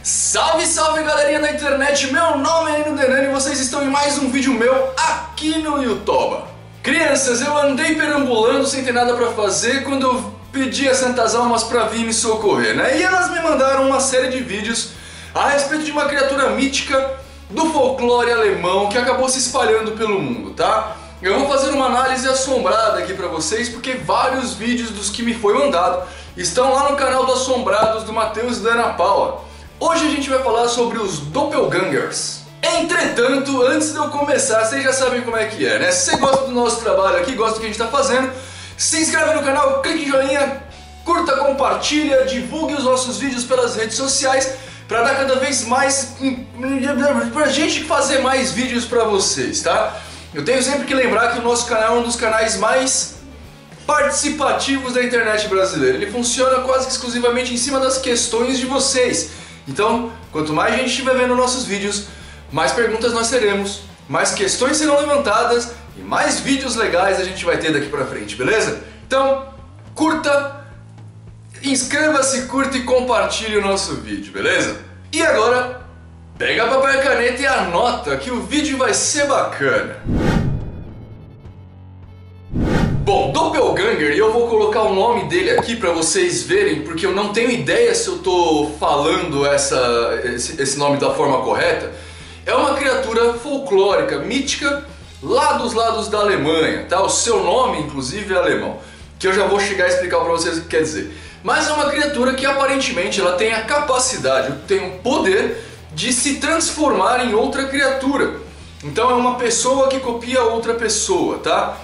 Salve, salve galerinha da internet, meu nome é Nino Denani e vocês estão em mais um vídeo meu aqui no YouTube. Crianças, eu andei perambulando sem ter nada pra fazer quando eu pedi a Santas Almas pra vir me socorrer, né? E elas me mandaram uma série de vídeos a respeito de uma criatura mítica do folclore alemão que acabou se espalhando pelo mundo, tá? Eu vou fazer uma análise assombrada aqui pra vocês porque vários vídeos dos que me foi mandado estão lá no canal do Assombrados do Matheus e da Ana Paula. Hoje a gente vai falar sobre os doppelgangers. Entretanto, antes de eu começar, vocês já sabem como é que é, né? Se você gosta do nosso trabalho aqui, gosta do que a gente está fazendo, se inscreve no canal, clique em joinha, curta, compartilha, divulgue os nossos vídeos pelas redes sociais para dar cada vez mais, pra gente fazer mais vídeos para vocês, tá? Eu tenho sempre que lembrar que o nosso canal é um dos canais mais participativos da internet brasileira. Ele funciona quase que exclusivamente em cima das questões de vocês. Então, quanto mais gente estiver vendo nossos vídeos, mais perguntas nós teremos, mais questões serão levantadas e mais vídeos legais a gente vai ter daqui pra frente, beleza? Então, curta, inscreva-se, curta e compartilhe o nosso vídeo, beleza? E agora, pega papel e caneta e anota que o vídeo vai ser bacana. Bom, doppelganger, eu vou colocar o nome dele aqui para vocês verem, porque eu não tenho ideia se eu estou falando esse nome da forma correta. É uma criatura folclórica, mítica, lá dos lados da Alemanha, tá? O seu nome, inclusive, é alemão, que eu já vou chegar a explicar para vocês o que quer dizer. Mas é uma criatura que aparentemente ela tem a capacidade, tem o poder de se transformar em outra criatura. Então é uma pessoa que copia outra pessoa, tá?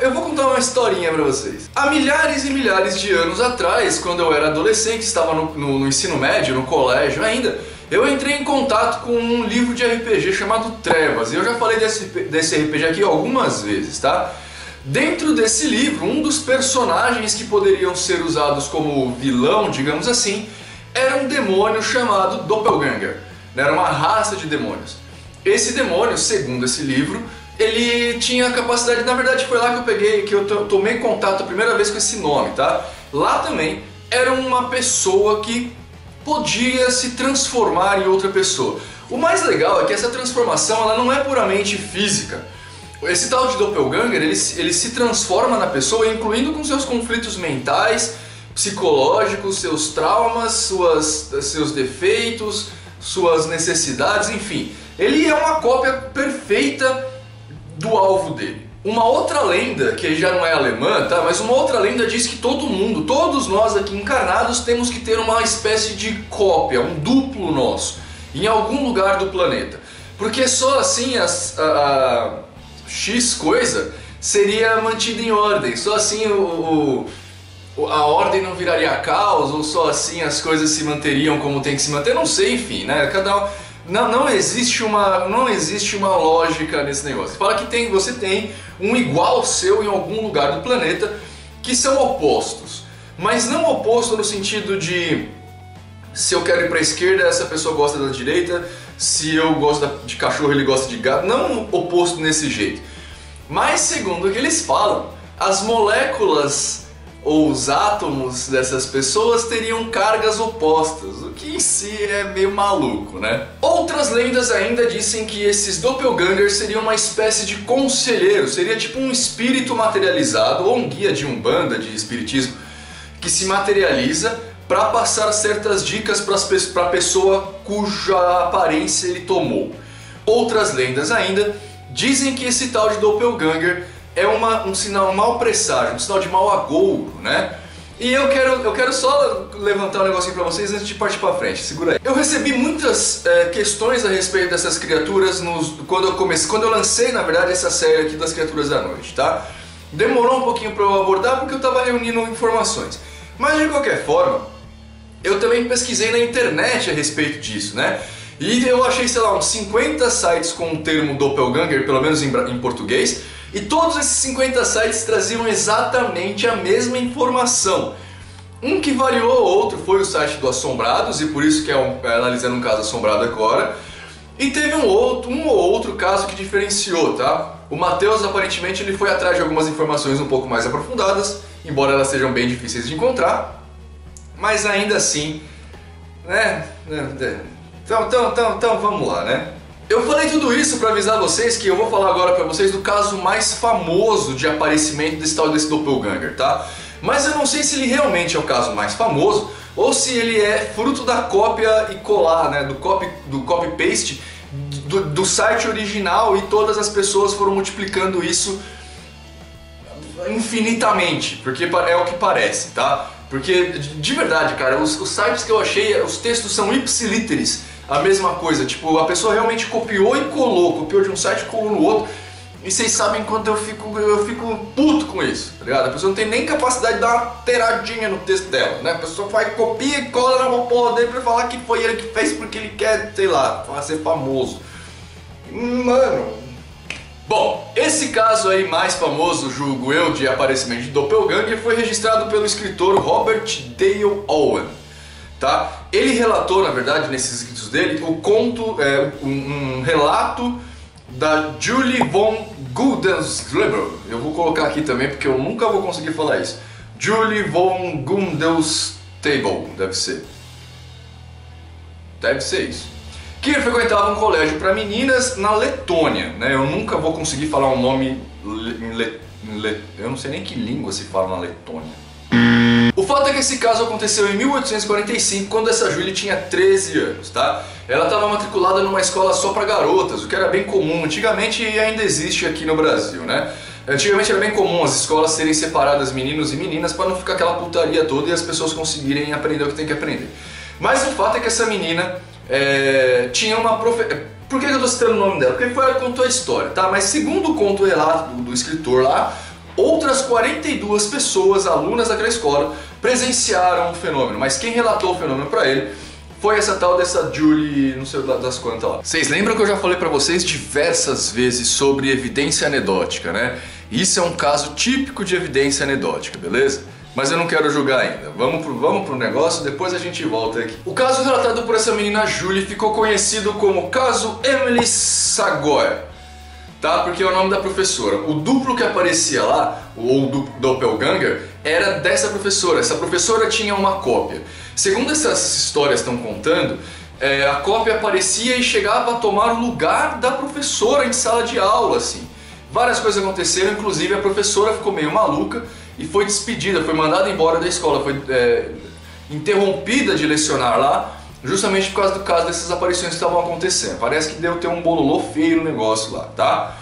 Eu vou contar uma historinha pra vocês. Há milhares e milhares de anos atrás, quando eu era adolescente, estava no ensino médio, no colégio ainda, eu entrei em contato com um livro de RPG chamado Trevas. E eu já falei desse RPG aqui algumas vezes, tá? Dentro desse livro, um dos personagens que poderiam ser usados como vilão, digamos assim, era um demônio chamado Doppelganger. Era uma raça de demônios. Esse demônio, segundo esse livro, ele tinha a capacidade, na verdade foi lá que eu tomei contato a primeira vez com esse nome, tá? Lá também era uma pessoa que podia se transformar em outra pessoa. O mais legal é que essa transformação ela não é puramente física. Esse tal de doppelganger, ele se transforma na pessoa, incluindo com seus conflitos mentais, psicológicos, seus traumas, seus defeitos, suas necessidades, enfim. Ele é uma cópia perfeita do alvo dele. Uma outra lenda, que já não é alemã, tá? Mas uma outra lenda diz que todo mundo, todos nós aqui encarnados, temos que ter uma espécie de cópia, um duplo nosso, em algum lugar do planeta. Porque só assim a X coisa seria mantida em ordem, só assim a ordem não viraria caos, ou só assim as coisas se manteriam como tem que se manter, não sei, enfim, né? Não existe uma lógica nesse negócio. Fala que você tem um igual seu em algum lugar do planeta que são opostos. Mas não oposto no sentido de se eu quero ir para a esquerda, essa pessoa gosta da direita, se eu gosto de cachorro, ele gosta de gato. Não oposto nesse jeito. Mas segundo o que eles falam, as moléculas ou os átomos dessas pessoas teriam cargas opostas, o que em si é meio maluco, né? Outras lendas ainda dizem que esses doppelgangers seriam uma espécie de conselheiro, seria tipo um espírito materializado ou um guia de umbanda, de espiritismo, que se materializa para passar certas dicas para a pessoa cuja aparência ele tomou. Outras lendas ainda dizem que esse tal de doppelganger é um sinal, um mau presságio, um sinal de mau agouro, né? E eu quero só levantar um negocinho pra vocês antes de partir pra frente, segura aí. Eu recebi muitas questões a respeito dessas criaturas quando eu lancei, na verdade, essa série aqui das criaturas da noite, tá? Demorou um pouquinho pra eu abordar porque eu tava reunindo informações. Mas de qualquer forma, eu também pesquisei na internet a respeito disso, né? E eu achei, sei lá, uns 50 sites com o termo doppelganger, pelo menos em português, e todos esses 50 sites traziam exatamente a mesma informação. Um que variou o outro foi o site do Assombrados, e por isso que analisando um caso assombrado agora. E teve um ou outro caso que diferenciou, tá? O Matheus, aparentemente, ele foi atrás de algumas informações um pouco mais aprofundadas, embora elas sejam bem difíceis de encontrar. Mas ainda assim, Então vamos lá, né? Eu falei tudo isso para avisar vocês que eu vou falar agora para vocês do caso mais famoso de aparecimento desse tal desse doppelganger, tá? Mas eu não sei se ele realmente é o caso mais famoso ou se ele é fruto da cópia e colar, né? Do copy-paste do site original e todas as pessoas foram multiplicando isso infinitamente, porque é o que parece, tá? Porque, de verdade, cara, os sites que eu achei, os textos são ipsiliteris, a mesma coisa, tipo, a pessoa realmente copiou e colou, copiou de um site e colou no outro, e vocês sabem quanto eu fico puto com isso, tá ligado? A pessoa não tem nem capacidade de dar uma alteradinha no texto dela, né? A pessoa vai, copia e cola na porra dele pra falar que foi ele que fez porque ele quer, sei lá, ser famoso. Mano... Bom, esse caso aí mais famoso, julgo eu, de aparecimento de doppelganger foi registrado pelo escritor Robert Dale Owen, tá? Ele relatou, na verdade, nesses escritos dele, o conto, um relato da Julie von Gundelstable. Eu vou colocar aqui também porque eu nunca vou conseguir falar isso. Julie von Gundelstable, deve ser. Deve ser isso. Que frequentava um colégio para meninas na Letônia, né? Eu nunca vou conseguir falar um nome eu não sei nem que língua se fala na Letônia. O fato é que esse caso aconteceu em 1845, quando essa Julie tinha 13 anos, tá? Ela estava matriculada numa escola só para garotas, o que era bem comum antigamente e ainda existe aqui no Brasil, né? Antigamente era bem comum as escolas serem separadas meninos e meninas para não ficar aquela putaria toda e as pessoas conseguirem aprender o que tem que aprender. Mas o fato é que essa menina tinha uma Por que eu tô citando o nome dela? Porque foi ela que contou a história, tá? Mas segundo conta o relato do escritor lá, outras 42 pessoas, alunas daquela escola, presenciaram o fenômeno. Mas quem relatou o fenômeno pra ele foi essa tal dessa Julie, não sei das quantas lá. Vocês lembram que eu já falei pra vocês diversas vezes sobre evidência anedótica, né? Isso é um caso típico de evidência anedótica, beleza? Mas eu não quero julgar ainda. Vamos pro negócio, depois a gente volta aqui. O caso relatado por essa menina Julie ficou conhecido como caso Emily Sagoe, tá? Porque é o nome da professora. O duplo que aparecia lá, ou doppelganger, era dessa professora. Essa professora tinha uma cópia. Segundo essas histórias estão contando, a cópia aparecia e chegava a tomar o lugar da professora em sala de aula, assim. Várias coisas aconteceram, inclusive a professora ficou meio maluca e foi despedida, foi mandada embora da escola, foi interrompida de lecionar lá, justamente por causa do caso dessas aparições que estavam acontecendo. Parece que deu ter um bololô feio no negócio lá, tá?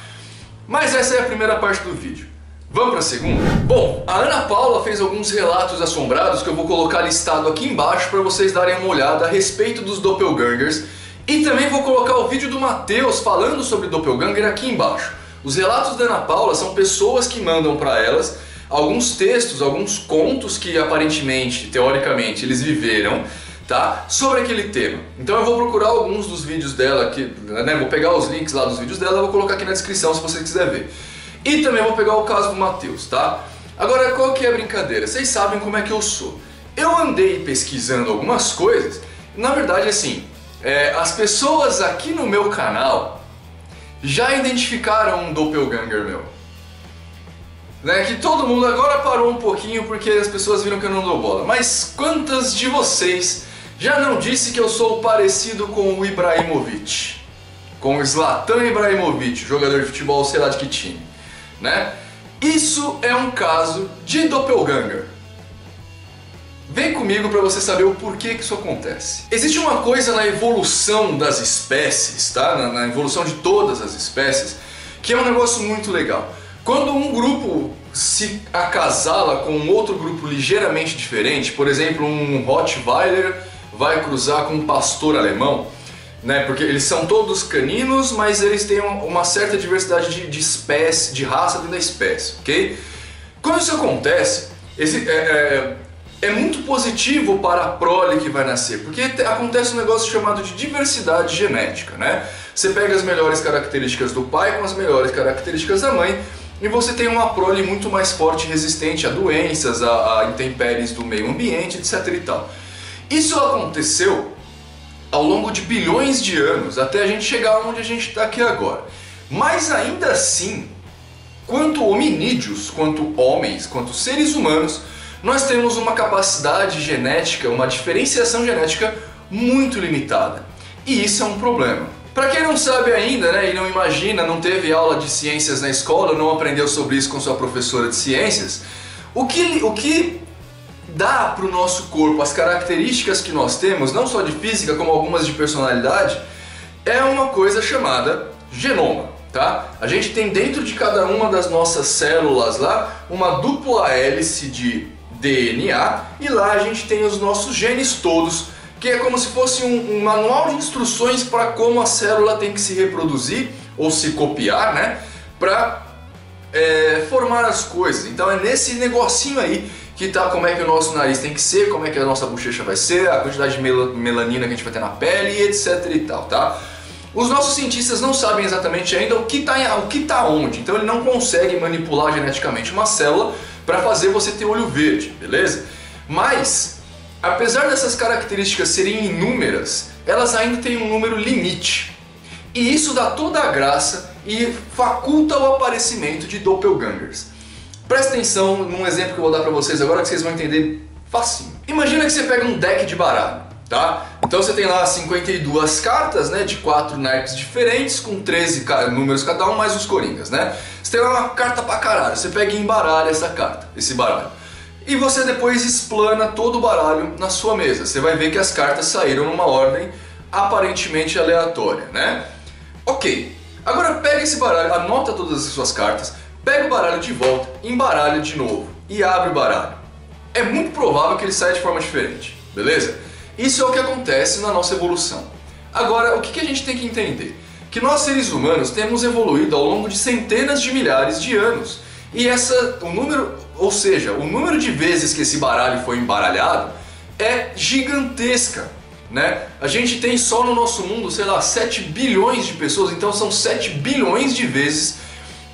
Mas essa é a primeira parte do vídeo. Vamos para a segunda? Bom, a Ana Paula fez alguns relatos assombrados que eu vou colocar listado aqui embaixo para vocês darem uma olhada a respeito dos doppelgangers, e também vou colocar o vídeo do Matheus falando sobre doppelganger aqui embaixo. Os relatos da Ana Paula são pessoas que mandam para elas alguns textos, alguns contos que aparentemente, teoricamente, eles viveram, tá? Sobre aquele tema. Então eu vou procurar alguns dos vídeos dela aqui, né? Vou pegar os links lá dos vídeos dela e vou colocar aqui na descrição se você quiser ver. E também vou pegar o caso do Matheus, tá? Agora, qual que é a brincadeira? Vocês sabem como é que eu sou. Eu andei pesquisando algumas coisas, na verdade assim, as pessoas aqui no meu canal já identificaram um doppelganger meu. Né, que todo mundo agora parou um pouquinho porque as pessoas viram que eu não dou bola. Mas quantas de vocês já não disse que eu sou parecido com o Ibrahimovic? Com o Zlatan Ibrahimovic, jogador de futebol, sei lá de que time, né? Isso é um caso de doppelganger. Vem comigo para você saber o porquê que isso acontece. Existe uma coisa na evolução das espécies, tá? Na evolução de todas as espécies, que é um negócio muito legal. Quando um grupo se acasala com um outro grupo ligeiramente diferente, por exemplo, um Rottweiler vai cruzar com um pastor alemão, né? Porque eles são todos caninos, mas eles têm uma certa diversidade de espécie, de raça dentro da espécie, ok? Quando isso acontece, é muito positivo para a prole que vai nascer, porque acontece um negócio chamado de diversidade genética, né? Você pega as melhores características do pai com as melhores características da mãe, e você tem uma prole muito mais forte e resistente a doenças, a intempéries do meio ambiente, etc e tal. Isso aconteceu ao longo de bilhões de anos, até a gente chegar onde a gente está aqui agora. Mas ainda assim, quanto hominídeos, quanto homens, quanto seres humanos, nós temos uma capacidade genética, uma diferenciação genética muito limitada. E isso é um problema. Para quem não sabe ainda, né, e não imagina, não teve aula de ciências na escola, não aprendeu sobre isso com sua professora de ciências, o que dá para o nosso corpo as características que nós temos, não só de física, como algumas de personalidade, é uma coisa chamada genoma, tá? A gente tem dentro de cada uma das nossas células lá uma dupla hélice de DNA e lá a gente tem os nossos genes todos, que é como se fosse um manual de instruções para como a célula tem que se reproduzir ou se copiar, né? Para formar as coisas. Então é nesse negocinho aí que tá como é que o nosso nariz tem que ser, como é que a nossa bochecha vai ser, a quantidade de melanina que a gente vai ter na pele, etc e tal, tá? Os nossos cientistas não sabem exatamente ainda o que tá onde, então ele não consegue manipular geneticamente uma célula para fazer você ter olho verde, beleza? Mas, apesar dessas características serem inúmeras, elas ainda têm um número limite. E isso dá toda a graça e faculta o aparecimento de doppelgangers. Presta atenção num exemplo que eu vou dar para vocês agora que vocês vão entender facinho. Imagina que você pega um deck de baralho, tá? Então você tem lá 52 cartas, né, de 4 naipes diferentes, com 13 números cada um, mais os coringas, né? Você tem lá uma carta pra caralho, você pega e embaralha esse baralho. E você depois explana todo o baralho na sua mesa. Você vai ver que as cartas saíram numa ordem aparentemente aleatória, né? Ok, agora pega esse baralho, anota todas as suas cartas, pega o baralho de volta, embaralha de novo e abre o baralho. É muito provável que ele saia de forma diferente, beleza? Isso é o que acontece na nossa evolução. Agora, o que a gente tem que entender? Que nós seres humanos temos evoluído ao longo de centenas de milhares de anos. E o número de vezes que esse baralho foi embaralhado é gigantesca, né? A gente tem só no nosso mundo, sei lá, 7 bilhões de pessoas, então são 7 bilhões de vezes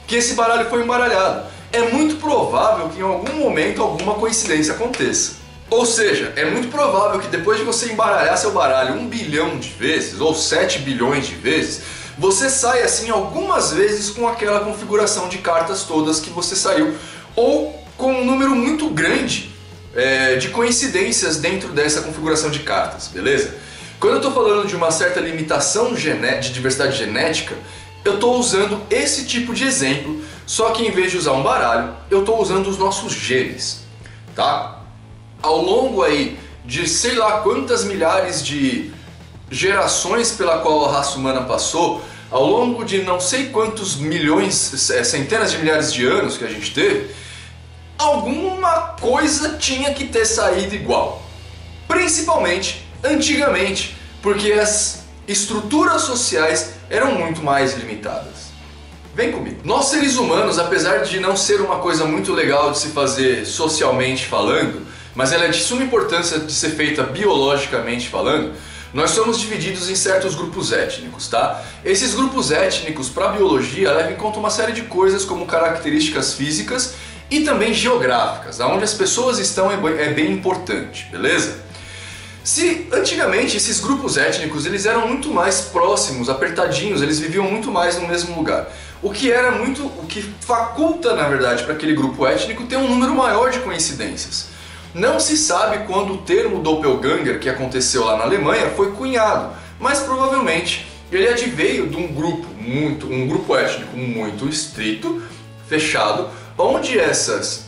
que esse baralho foi embaralhado. É muito provável que em algum momento alguma coincidência aconteça. Ou seja, é muito provável que depois de você embaralhar seu baralho 1 bilhão de vezes, ou 7 bilhões de vezes, você saia assim algumas vezes com aquela configuração de cartas todas que você saiu, ou com um número muito grande de coincidências dentro dessa configuração de cartas, beleza? Quando eu estou falando de uma certa limitação de diversidade genética, eu estou usando esse tipo de exemplo, só que em vez de usar um baralho, eu estou usando os nossos genes, tá? Ao longo aí de sei lá quantas milhares de gerações pela qual a raça humana passou, ao longo de não sei quantos milhões, centenas de milhares de anos que a gente teve, alguma coisa tinha que ter saído igual. Principalmente antigamente, porque as estruturas sociais eram muito mais limitadas. Vem comigo. Nós seres humanos, apesar de não ser uma coisa muito legal de se fazer socialmente falando, mas ela é de suma importância de ser feita biologicamente falando, nós somos divididos em certos grupos étnicos, tá? Esses grupos étnicos, para a biologia, levam em conta uma série de coisas como características físicas e também geográficas. Aonde as pessoas estão é bem importante, beleza? Se antigamente esses grupos étnicos eles eram muito mais próximos, apertadinhos, eles viviam muito mais no mesmo lugar. O que faculta, na verdade, para aquele grupo étnico ter um número maior de coincidências. Não se sabe quando o termo doppelganger que aconteceu lá na Alemanha foi cunhado, mas provavelmente ele adveio de um grupo étnico muito estrito, fechado, onde essas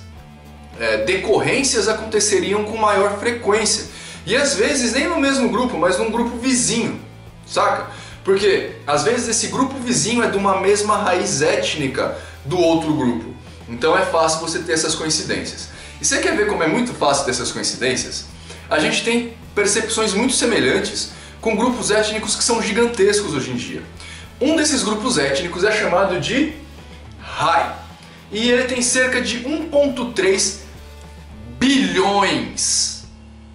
decorrências aconteceriam com maior frequência. E às vezes nem no mesmo grupo, mas num grupo vizinho, saca? Porque às vezes esse grupo vizinho é de uma mesma raiz étnica do outro grupo. Então é fácil você ter essas coincidências. E você quer ver como é muito fácil ter essas coincidências? A gente tem percepções muito semelhantes com grupos étnicos que são gigantescos hoje em dia. Um desses grupos étnicos é chamado de Han. E ele tem cerca de 1,3 bilhões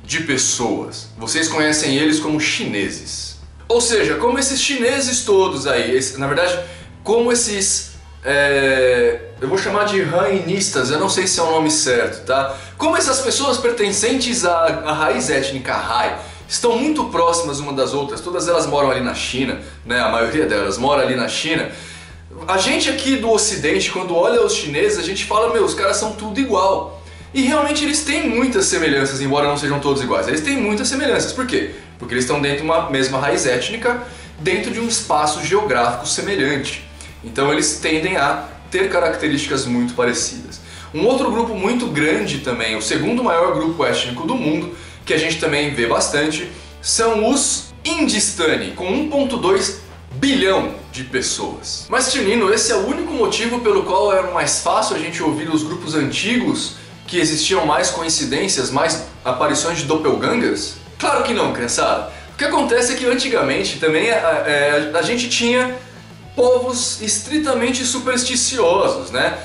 de pessoas. Vocês conhecem eles como chineses. Ou seja, como esses chineses todos aí, na verdade, como esses... eu vou chamar de hainistas, eu não sei se é o nome certo, tá? Como essas pessoas pertencentes à raiz étnica Han estão muito próximas uma das outras, todas elas moram ali na China, né? A maioria delas mora ali na China. A gente aqui do Ocidente, quando olha os chineses, a gente fala, meu, os caras são tudo igual. E realmente eles têm muitas semelhanças, embora não sejam todos iguais. Eles têm muitas semelhanças. Por quê? Porque eles estão dentro de uma mesma raiz étnica, dentro de um espaço geográfico semelhante. Então eles tendem a ter características muito parecidas. Um outro grupo muito grande também, o segundo maior grupo étnico do mundo, que a gente também vê bastante, são os Hindistani, com 1,2 bilhão de pessoas. Mas, Tio Nino, esse é o único motivo pelo qual era mais fácil a gente ouvir os grupos antigos, que existiam mais coincidências, mais aparições de doppelgangers? Claro que não, criançada. O que acontece é que antigamente também a gente tinha povos estritamente supersticiosos, né?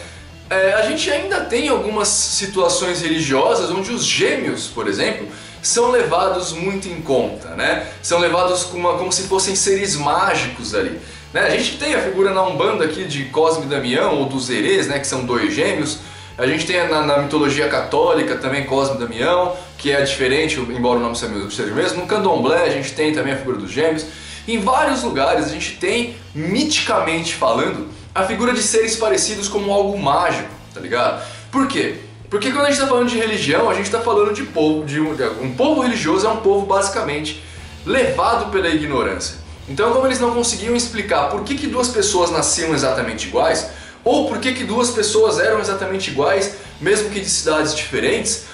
A gente ainda tem algumas situações religiosas onde os gêmeos, por exemplo, são levados muito em conta, né? São levados como se fossem seres mágicos ali, né? A gente tem a figura na Umbanda aqui de Cosme e Damião, ou dos Herês, né, que são dois gêmeos. A gente tem na mitologia católica também Cosme e Damião, que é diferente, embora o nome seja o mesmo. No Candomblé a gente tem também a figura dos gêmeos. Em vários lugares a gente tem, miticamente falando, a figura de seres parecidos como algo mágico, tá ligado? Por quê? Porque quando a gente está falando de religião, a gente está falando de povo, um povo religioso é um povo basicamente levado pela ignorância. Então, como eles não conseguiam explicar por que duas pessoas nasciam exatamente iguais, ou por que duas pessoas eram exatamente iguais, mesmo que de cidades diferentes,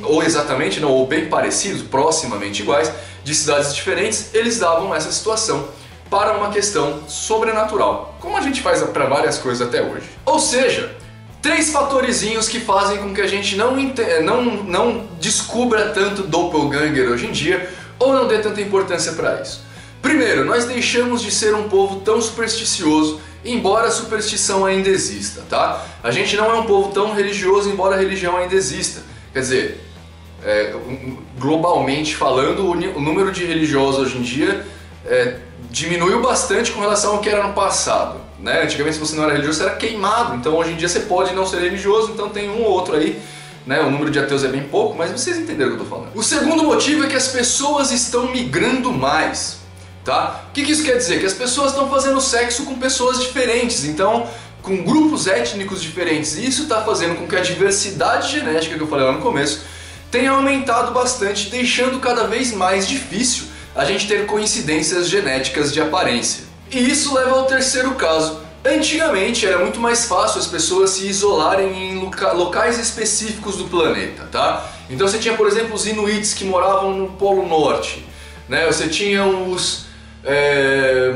ou exatamente, não, ou bem parecidos, proximamente iguais, de cidades diferentes, eles davam essa situação para uma questão sobrenatural, como a gente faz para várias coisas até hoje. Ou seja, 3 fatorizinhos que fazem com que a gente não descubra tanto doppelganger hoje em dia, ou não dê tanta importância para isso. Primeiro, nós deixamos de ser um povo tão supersticioso, embora a superstição ainda exista, tá? A gente não é um povo tão religioso, embora a religião ainda exista. Quer dizer, globalmente falando, o número de religiosos hoje em dia diminuiu bastante com relação ao que era no passado, né? Antigamente, se você não era religioso, você era queimado. Então hoje em dia você pode não ser religioso, então tem um ou outro aí, né? O número de ateus é bem pouco, mas vocês entenderam o que eu tô falando. O segundo motivo é que as pessoas estão migrando mais, tá? O que isso quer dizer? Que as pessoas estão fazendo sexo com pessoas diferentes, então com grupos étnicos diferentes, e isso está fazendo com que a diversidade genética que eu falei lá no começo tenha aumentado bastante, deixando cada vez mais difícil a gente ter coincidências genéticas de aparência. E isso leva ao terceiro caso. Antigamente era muito mais fácil as pessoas se isolarem em locais específicos do planeta, tá? Então você tinha, por exemplo, os Inuits que moravam no Polo Norte, né? Você tinha os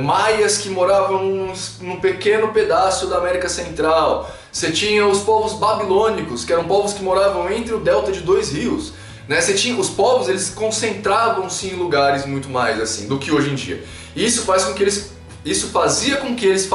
Maias que moravam num pequeno pedaço da América Central. Você tinha os povos babilônicos, que eram povos que moravam entre o delta de 2 rios. Né? Você tinha os povos, eles concentravam-se em lugares muito mais assim do que hoje em dia. E isso fazia com que eles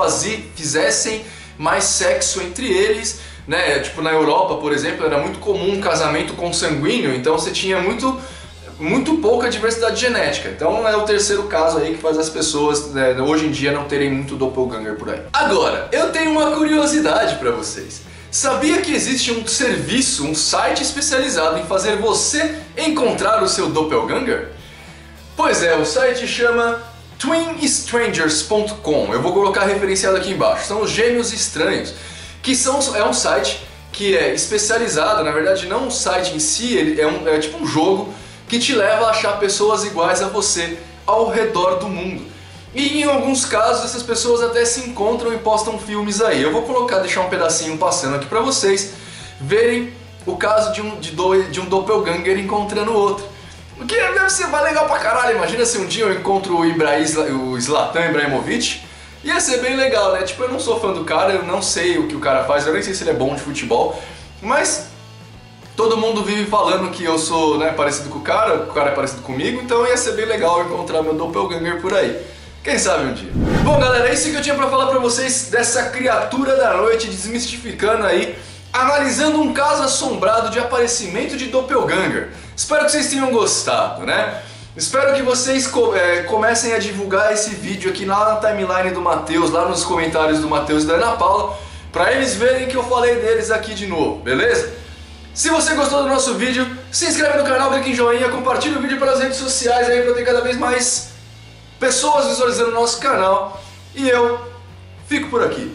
fizessem mais sexo entre eles, né? Tipo na Europa, por exemplo, era muito comum um casamento consanguíneo, então você tinha muito pouca diversidade genética. Então é o terceiro caso aí que faz as pessoas, né, hoje em dia não terem muito doppelganger por aí. Agora, eu tenho uma curiosidade para vocês. Sabia que existe um serviço, um site especializado em fazer você encontrar o seu doppelganger? Pois é, o site chama twinstrangers.com. Eu vou colocar referenciado aqui embaixo. São os gêmeos estranhos, que é um site que é especializado, na verdade não um site em si, ele é tipo um jogo que te leva a achar pessoas iguais a você ao redor do mundo. E em alguns casos essas pessoas até se encontram e postam filmes aí. Eu vou deixar um pedacinho passando aqui pra vocês verem o caso de um doppelganger encontrando o outro. O que deve ser legal pra caralho. Imagina se um dia eu encontro o Zlatan Ibrahimovic. Ia ser bem legal, né? Tipo, eu não sou fã do cara, eu não sei o que o cara faz, eu nem sei se ele é bom de futebol, mas todo mundo vive falando que eu sou, né, parecido com o cara é parecido comigo, então ia ser bem legal encontrar meu doppelganger por aí. Quem sabe um dia. Bom, galera, é isso que eu tinha pra falar pra vocês dessa criatura da noite, desmistificando aí, analisando um caso assombrado de aparecimento de doppelganger. Espero que vocês tenham gostado, né? Espero que vocês comecem a divulgar esse vídeo aqui lá na timeline do Matheus, lá nos comentários do Matheus e da Ana Paula, pra eles verem que eu falei deles aqui de novo, beleza? Se você gostou do nosso vídeo, se inscreve no canal, clique em joinha, compartilha o vídeo pelas redes sociais aí pra ter cada vez mais pessoas visualizando o nosso canal. E eu fico por aqui.